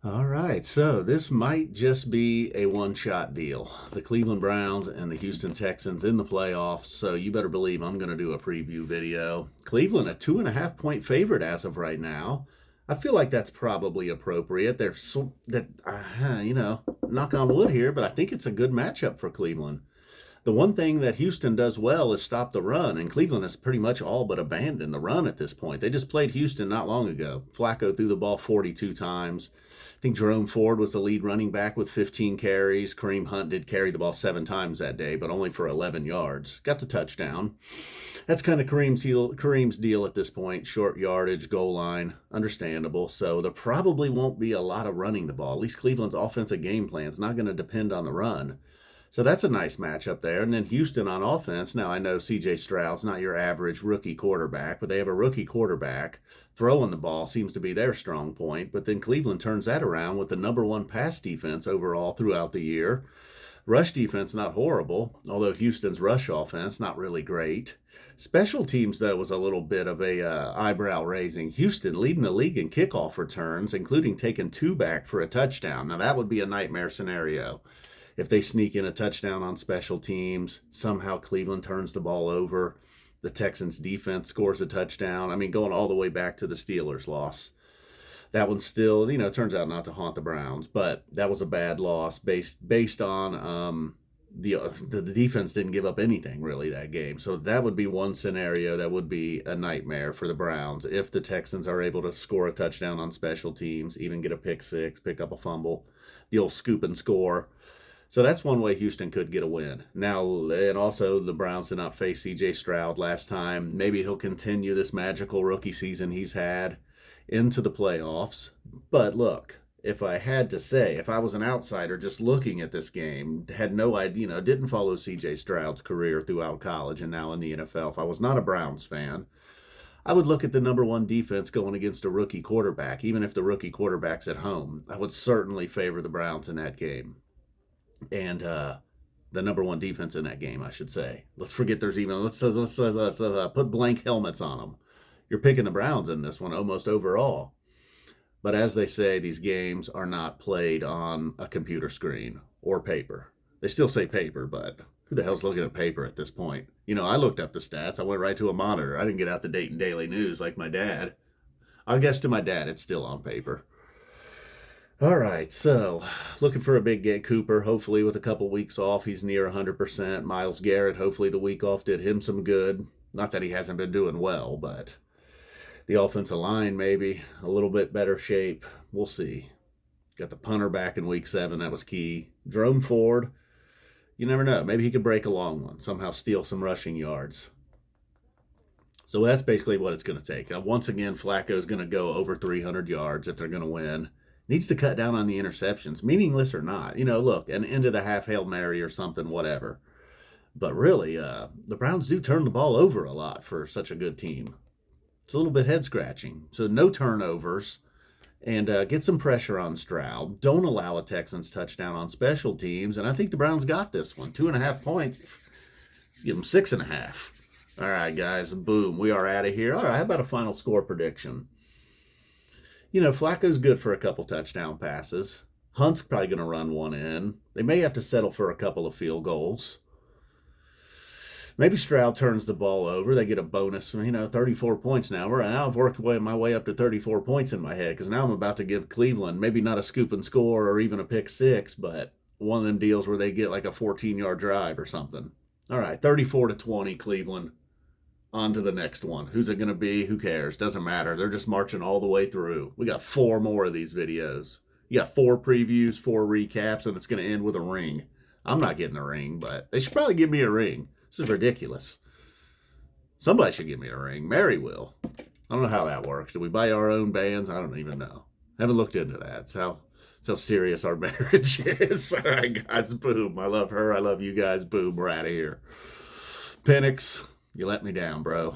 All right, so this might just be a one-shot deal. The Cleveland Browns and the Houston Texans in the playoffs, so you better believe I'm going to do a preview video. Cleveland, a 2.5-point favorite as of right now. I feel like that's probably appropriate. Knock on wood here, but I think it's a good matchup for Cleveland. The one thing that Houston does well is stop the run, and Cleveland has pretty much all but abandoned the run at this point. They just played Houston not long ago. Flacco threw the ball 42 times. I think Jerome Ford was the lead running back with 15 carries. Kareem Hunt did carry the ball 7 times that day, but only for 11 yards. Got the touchdown. That's kind of Kareem's deal at this point. Short yardage, goal line, understandable. So there probably won't be a lot of running the ball. At least Cleveland's offensive game plan is not going to depend on the run. So that's a nice matchup there. And then Houston on offense. Now, I know C.J. Stroud's not your average rookie quarterback, but they have a rookie quarterback. Throwing the ball seems to be their strong point. But then Cleveland turns that around with the number one pass defense overall throughout the year. Rush defense, not horrible, although Houston's rush offense, not really great. Special teams, though, was a little bit of a eyebrow raising. Houston leading the league in kickoff returns, including taking 2 back for a touchdown. Now, that would be a nightmare scenario. If they sneak in a touchdown on special teams, somehow Cleveland turns the ball over, the Texans defense scores a touchdown. I mean, going all the way back to the Steelers loss. That one still, turns out not to haunt the Browns, but that was a bad loss based on the defense didn't give up anything really that game. So that would be one scenario that would be a nightmare for the Browns if the Texans are able to score a touchdown on special teams, even get a pick six, pick up a fumble, the old scoop and score. So that's one way Houston could get a win. Now, and also the Browns did not face C.J. Stroud last time. Maybe he'll continue this magical rookie season he's had into the playoffs. But look, if I had to say, if I was an outsider just looking at this game, had no idea, didn't follow C.J. Stroud's career throughout college and now in the NFL, if I was not a Browns fan, I would look at the number one defense going against a rookie quarterback. Even if the rookie quarterback's at home, I would certainly favor the Browns in that game. And the number one defense in that game, I should say. Let's forget there's even let's put blank helmets on them. You're picking the Browns in this one almost overall. But as they say, these games are not played on a computer screen or paper. They still say paper, but who the hell's looking at paper at this point? I looked up the stats. I went right to a monitor. I didn't get out the Dayton Daily News like my dad. I guess to my dad, it's still on paper. All right, so looking for a big get. Cooper, hopefully with a couple weeks off, he's near 100%. Myles Garrett, hopefully the week off did him some good. Not that he hasn't been doing well, but the offensive line maybe a little bit better shape. We'll see. Got the punter back in week 7. That was key. Jerome Ford, you never know. Maybe he could break a long one, somehow steal some rushing yards. So that's basically what it's going to take. Once again, Flacco's going to go over 300 yards if they're going to win. Needs to cut down on the interceptions, meaningless or not. Look, an end of the half Hail Mary or something, whatever. But really, the Browns do turn the ball over a lot for such a good team. It's a little bit head scratching. So no turnovers and get some pressure on Stroud. Don't allow a Texans touchdown on special teams. And I think the Browns got this one. 2.5 points. Give them 6.5. All right, guys. Boom. We are out of here. All right, how about a final score prediction? Flacco's good for a couple touchdown passes. Hunt's probably going to run one in. They may have to settle for a couple of field goals. Maybe Stroud turns the ball over. They get a bonus, 34 points now. Now I've worked my way up to 34 points in my head because now I'm about to give Cleveland maybe not a scoop and score or even a pick six, but one of them deals where they get like a 14-yard drive or something. All right, 34-20 Cleveland. On to the next one. Who's it going to be? Who cares? Doesn't matter. They're just marching all the way through. We got 4 more of these videos. You got 4 previews, 4 recaps, and it's going to end with a ring. I'm not getting a ring, but they should probably give me a ring. This is ridiculous. Somebody should give me a ring. Mary will. I don't know how that works. Do we buy our own bands? I don't even know. Haven't looked into that. It's how serious our marriage is. All right, guys. Boom. I love her. I love you guys. Boom. We're out of here. Penix. You let me down, bro.